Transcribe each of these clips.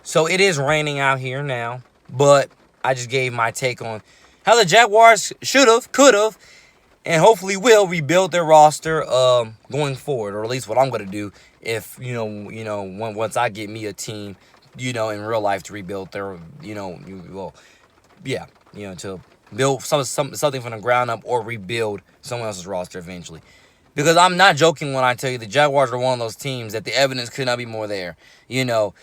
So it is raining out here now, but I just gave my take on how the Jaguars should have, could have, and hopefully will rebuild their roster going forward, or at least what I'm gonna do if once I get me a team, in real life to rebuild their, well, yeah, to build something from the ground up or rebuild someone else's roster eventually. Because I'm not joking when I tell you the Jaguars are one of those teams that the evidence could not be more there. The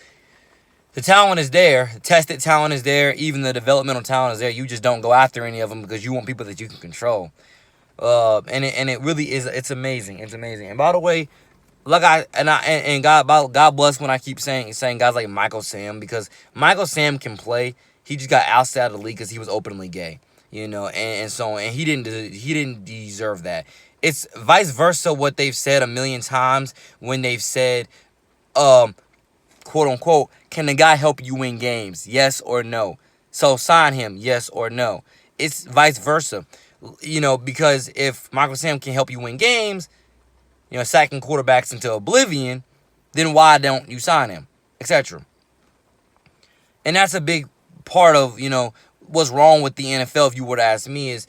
talent is there. The tested talent is there. Even the developmental talent is there. You just don't go after any of them because you want people that you can control. And it really is. It's amazing. It's amazing. And by the way, like God bless when I keep saying guys like Michael Sam, because Michael Sam can play. He just got ousted out of the league because he was openly gay. And so on. And he didn't deserve that. It's vice versa what they've said a million times when they've said, quote unquote, can the guy help you win games? Yes or no? So sign him, yes or no? It's vice versa. Because if Michael Sam can help you win games, sacking quarterbacks into oblivion, then why don't you sign him, etc. And that's a big part of, what's wrong with the NFL, if you were to ask me, is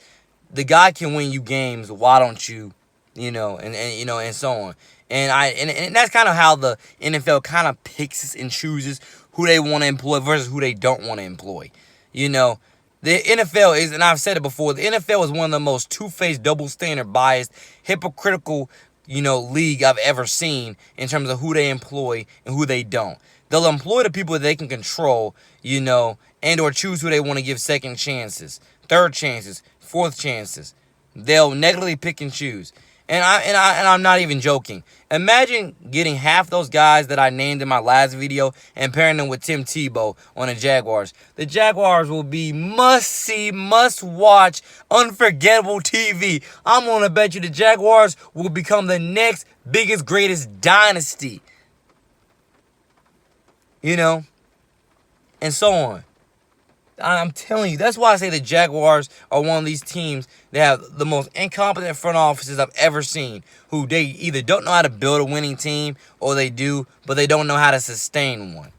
the guy can win you games, why don't you, and so on. And that's kind of how the NFL kind of picks and chooses who they want to employ versus who they don't want to employ. The NFL is, and I've said it before, the NFL is one of the most two-faced, double-standard, biased, hypocritical, league I've ever seen in terms of who they employ and who they don't. They'll employ the people that they can control, and or choose who they want to give second chances, third chances, fourth chances. They'll negatively pick and choose. And I'm not even joking. Imagine getting half those guys that I named in my last video and pairing them with Tim Tebow on the Jaguars. The Jaguars will be must-see, must-watch, unforgettable TV. I'm going to bet you the Jaguars will become the next biggest, greatest dynasty. And so on. I'm telling you, that's why I say the Jaguars are one of these teams that have the most incompetent front offices I've ever seen, who they either don't know how to build a winning team, or they do, but they don't know how to sustain one.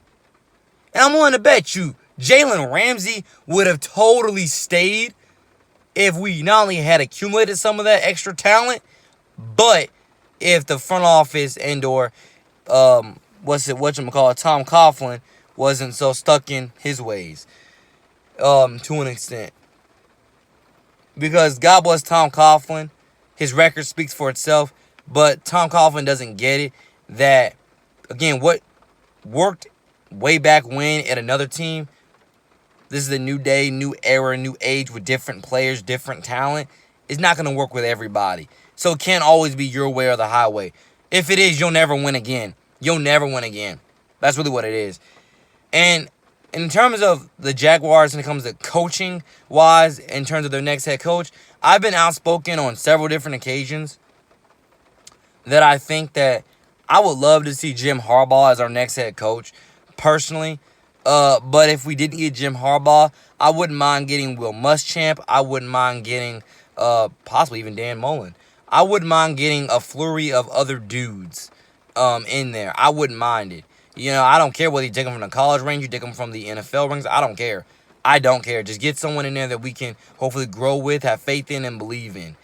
And I'm willing to bet you Jalen Ramsey would have totally stayed if we not only had accumulated some of that extra talent, but if the front office and or Tom Coughlin wasn't so stuck in his ways. To an extent. Because God bless Tom Coughlin. His record speaks for itself. But Tom Coughlin doesn't get it that, again, what worked way back when at another team, this is a new day, new era, new age with different players, different talent, is not going to work with everybody. So it can't always be your way or the highway. If it is, you'll never win again. You'll never win again. That's really what it is. And in terms of the Jaguars, when it comes to coaching-wise, in terms of their next head coach, I've been outspoken on several different occasions that I think that I would love to see Jim Harbaugh as our next head coach, personally. But if we didn't get Jim Harbaugh, I wouldn't mind getting Will Muschamp. I wouldn't mind getting possibly even Dan Mullen. I wouldn't mind getting a flurry of other dudes in there. I wouldn't mind it. I don't care whether you take them from the college range, you take them from the NFL ranks. I don't care. I don't care. Just get someone in there that we can hopefully grow with, have faith in, and believe in.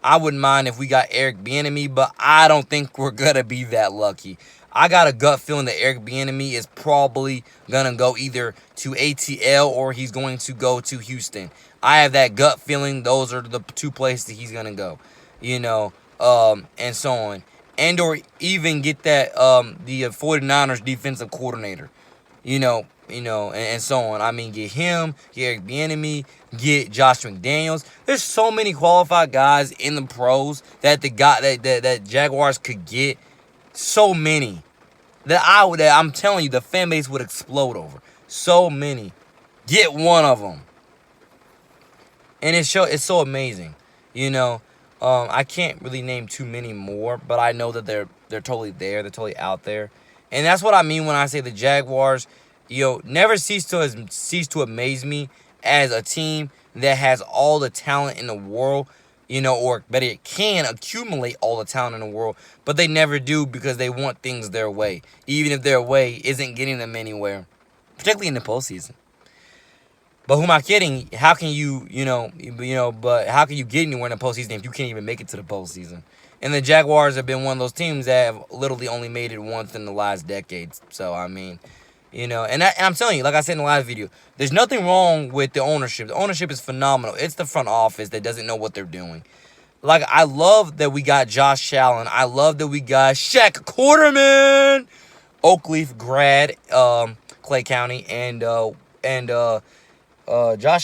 I wouldn't mind if we got Eric Bieniemy, but I don't think we're going to be that lucky. I got a gut feeling that Eric Bieniemy is probably going to go either to ATL or he's going to go to Houston. I have that gut feeling those are the two places that he's going to go, and so on. And or even get that the 49ers defensive coordinator, and so on. I mean, get him, get Eric Bieniemy, get Josh McDaniels. There's so many qualified guys in the pros that that Jaguars could get. So many that I'm telling you, the fan base would explode over. So many. Get one of them, and it's so amazing, I can't really name too many more, but I know that they're totally there. They're totally out there. And that's what I mean when I say the Jaguars, never cease to amaze me as a team that has all the talent in the world, or better yet, can accumulate all the talent in the world, but they never do because they want things their way, even if their way isn't getting them anywhere, particularly in the postseason. But who am I kidding? How can but how can you get anywhere in the postseason if you can't even make it to the postseason? And the Jaguars have been one of those teams that have literally only made it once in the last decades. So, I mean, and I'm telling you, like I said in the last video, there's nothing wrong with the ownership. The ownership is phenomenal. It's the front office that doesn't know what they're doing. Like, I love that we got Josh Allen. I love that we got Shaq Quarterman, Oakleaf grad, Clay County, and Josh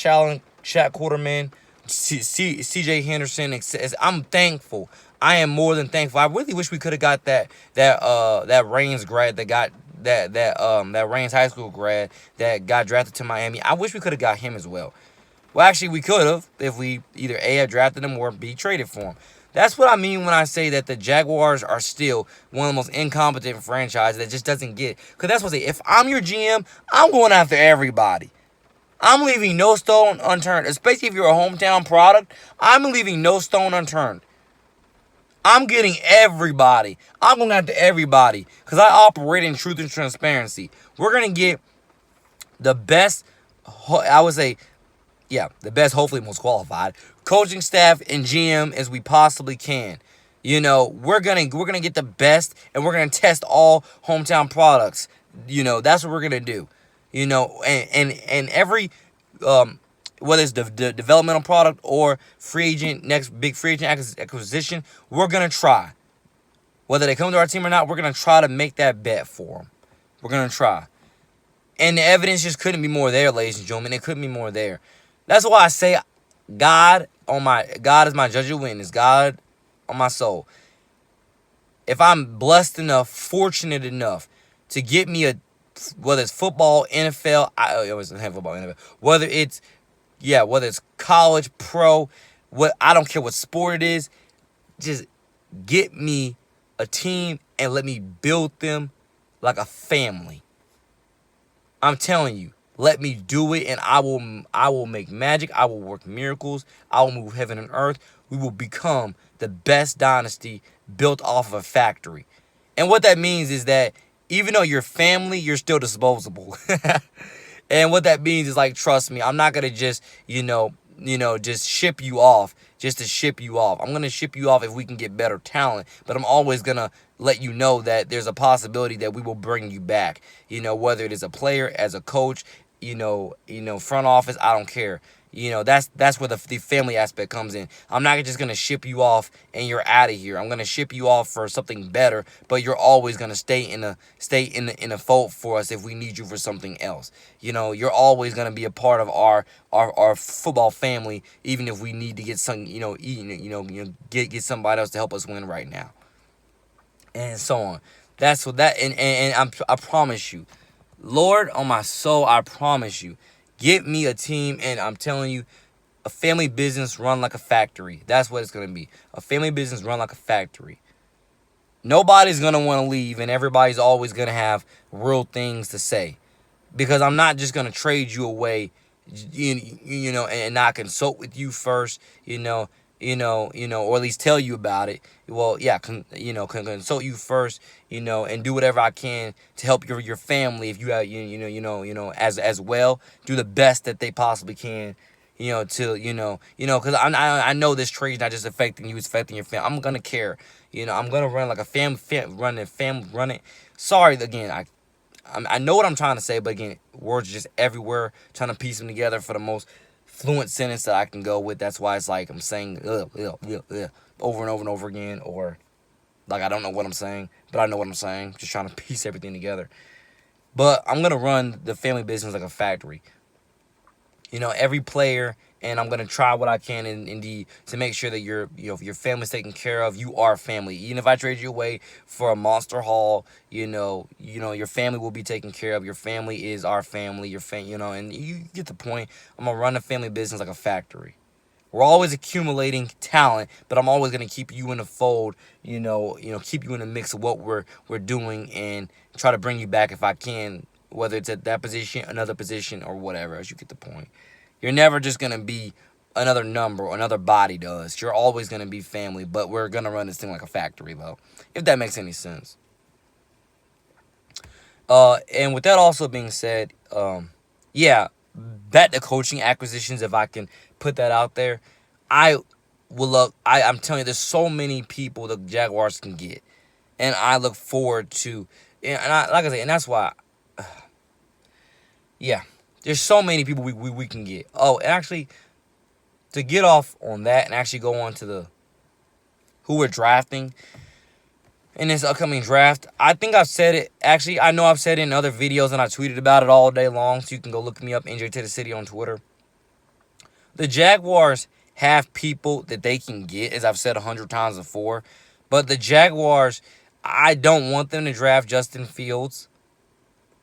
Allen, Shaq Quarterman, C.J. Henderson. I'm thankful. I am more than thankful. I really wish we could have got that Reigns grad that Reigns high school grad that got drafted to Miami. I wish we could have got him as well. Well, actually, we could have if we either A, had drafted him or B, traded for him. That's what I mean when I say that the Jaguars are still one of the most incompetent franchises that just doesn't get it. Because that's what I say. If I'm your GM, I'm going after everybody. I'm leaving no stone unturned, especially if you're a hometown product. I'm leaving no stone unturned. I'm getting everybody. I'm going after everybody because I operate in truth and transparency. We're going to get the best, I would say, the best, hopefully most qualified coaching staff and GM as we possibly can. We're gonna get the best, and we're gonna test all hometown products. That's what we're gonna do. And every whether it's the developmental product or next big free agent acquisition, we're gonna try. Whether they come to our team or not, we're gonna try to make that bet for them. We're gonna try. And the evidence just couldn't be more there, ladies and gentlemen. It couldn't be more there. That's why I say God is my judge of witness. God on my soul. If I'm blessed enough, fortunate enough to get me whether it's football, NFL, I always have football, NFL, whether it's college, pro, I don't care what sport it is, just get me a team and let me build them like a family. I'm telling you, let me do it, and I will make magic. I will work miracles. I will move heaven and earth. We will become the best dynasty built off of a factory. And what that means is that even though you're family, you're still disposable. And what that means is, like, trust me, I'm not gonna just just ship you off just to ship you off. I'm gonna ship you off if we can get better talent, but I'm always gonna let you know that there's a possibility that we will bring you back. Whether it is a player, as a coach, front office, I don't care. That's where the family aspect comes in. I'm not just gonna ship you off and you're out of here. I'm gonna ship you off for something better, but you're always gonna stay in the fold for us if we need you for something else. You're always gonna be a part of our football family, even if we need to get some, get somebody else to help us win right now, and so on. That's what that and I promise you, Lord on my soul, I promise you. Get me a team, and I'm telling you, a family business run like a factory. That's what it's going to be. A family business run like a factory. Nobody's going to want to leave, and everybody's always going to have real things to say. Because I'm not just going to trade you away, and not consult with you first, or at least tell you about it. Well, consult you first, and do whatever I can to help your family. If you have, as well, do the best that they possibly can, because I know this trade is not just affecting you, it's affecting your family. I'm gonna care, I'm gonna run like a run it. Sorry again, I know what I'm trying to say, but again, words are just everywhere, trying to piece them together for the most fluent sentence that I can go with. That's why it's like I'm saying over and over and over again, or like I don't know what I'm saying, but I know what I'm saying. Just trying to piece everything together. But I'm gonna run the family business like a factory. Every player, and I'm gonna try what I can indeed to make sure that your family's taken care of. You are family. Even if I trade you away for a monster haul, your family will be taken care of. Your family is our family. And you get the point. I'm gonna run the family business like a factory. We're always accumulating talent, but I'm always gonna keep you in the fold. Keep you in the mix of what we're doing, and try to bring you back if I can. Whether it's at that position, another position, or whatever, as you get the point. You're never just going to be another number or another body does. You're always going to be family, but we're going to run this thing like a factory, though, if that makes any sense. And with that also being said, yeah, bet the coaching acquisitions, if I can put that out there, I will look. I'm telling you, there's so many people the Jaguars can get, and I look forward to. Like I say, and that's why, yeah, there's so many people we can get. Oh, and actually, to get off on that and actually go on to the who we're drafting in this upcoming draft, I think I've said it. Actually, I know I've said it in other videos and I tweeted about it all day long, so you can go look me up, NJ2TheCity on Twitter. The Jaguars have people that they can get, as I've said 100 times before, but the Jaguars, I don't want them to draft Justin Fields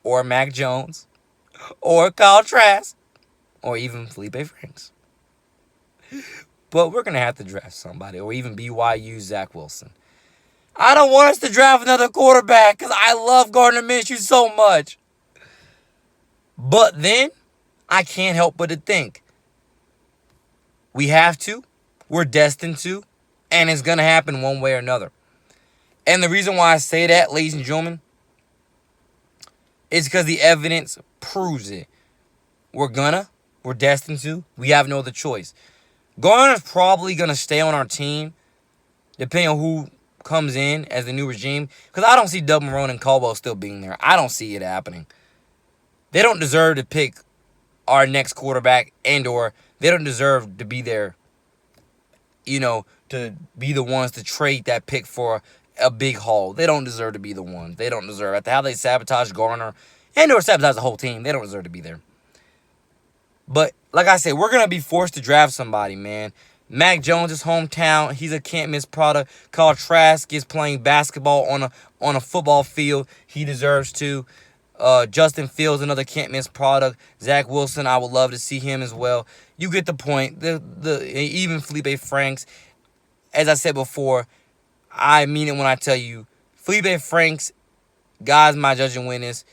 or Mac Jones or Kyle Trask or even Felipe Franks. But we're going to have to draft somebody, or even BYU Zach Wilson. I don't want us to draft another quarterback because I love Gardner Minshew so much. But then, I can't help but to think, we have to, we're destined to, and it's going to happen one way or another. And the reason why I say that, ladies and gentlemen, is because the evidence proves it. We're destined to, we have no other choice. Garner's probably going to stay on our team, depending on who comes in as the new regime, because I don't see Doug Marrone and Caldwell still being there. I don't see it happening. They don't deserve to pick our next quarterback, and or they don't deserve to be there, to be the ones to trade that pick for a big haul. They don't deserve to be the ones. They don't deserve. After how they sabotage Garner and or sabotage the whole team, they don't deserve to be there. But like I said, we're going to be forced to draft somebody, man. Mac Jones' hometown, he's a can't-miss product. Kyle Trask is playing basketball on a football field. He deserves to. Justin Fields, another can't-miss product. Zach Wilson, I would love to see him as well. You get the point. Even Felipe Franks, as I said before, I mean it when I tell you, Felipe Franks, guys, my judging witness.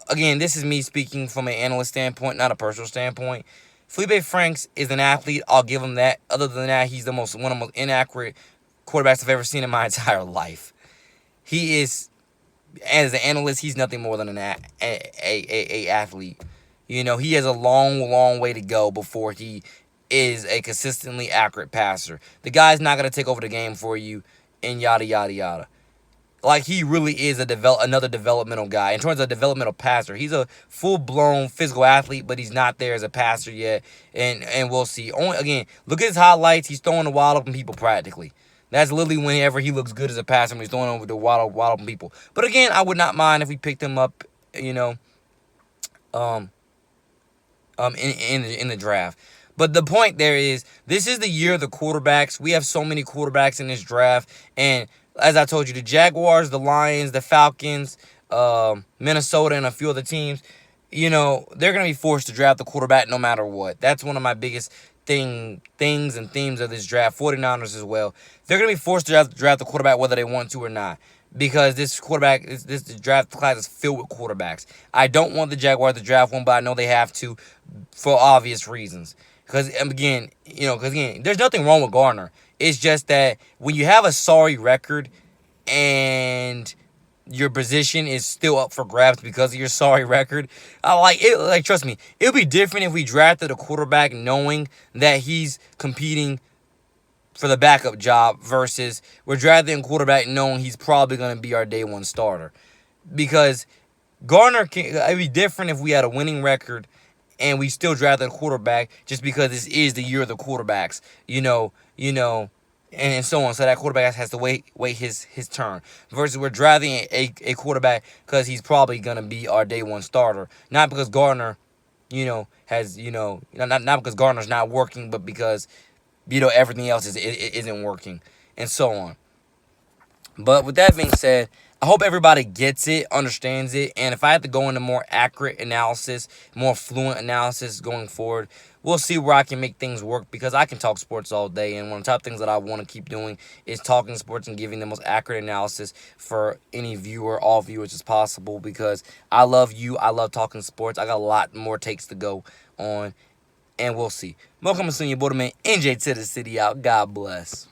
Again, this is me speaking from an analyst standpoint, not a personal standpoint. Felipe Franks is an athlete. I'll give him that. Other than that, he's one of the most inaccurate quarterbacks I've ever seen in my entire life. He is, as an analyst, he's nothing more than an athlete. He has a long, long way to go before he is a consistently accurate passer. The guy's not going to take over the game for you and yada, yada, yada. Like, he really is another developmental guy. In terms of developmental passer, he's a full-blown physical athlete, but he's not there as a passer yet. And we'll see. Again, look at his highlights. He's throwing the wide open people practically. That's literally whenever he looks good as a passer, when he's throwing over the wide open people. But again, I would not mind if we picked him up, in the draft. But the point there is, this is the year of the quarterbacks. We have so many quarterbacks in this draft, and as I told you, the Jaguars, the Lions, the Falcons, Minnesota, and a few other teams, they're going to be forced to draft the quarterback no matter what. That's one of my biggest things and themes of this draft. 49ers as well. They're going to be forced to draft the quarterback whether they want to or not, because this draft class is filled with quarterbacks. I don't want the Jaguars to draft one, but I know they have to for obvious reasons. Because, again, there's nothing wrong with Garner. It's just that when you have a sorry record and your position is still up for grabs because of your sorry record, trust me, it would be different if we drafted a quarterback knowing that he's competing for the backup job versus we're drafting a quarterback knowing he's probably going to be our day one starter. Because it'd be different if we had a winning record and we still drafted a quarterback just because this is the year of the quarterbacks, and so on. So that quarterback has to wait his turn. Versus we're drafting a quarterback because he's probably going to be our day one starter. Not because Gardner, not because Gardner's not working, but because, everything else isn't working, and so on. But with that being said, I hope everybody gets it, understands it, and if I have to go into more accurate analysis, more fluent analysis going forward, we'll see where I can make things work, because I can talk sports all day, and one of the top things that I want to keep doing is talking sports and giving the most accurate analysis for any viewer, all viewers as possible, because I love you, I love talking sports, I got a lot more takes to go on, and we'll see. Welcome to your boy, man. NJ to the city out. God bless.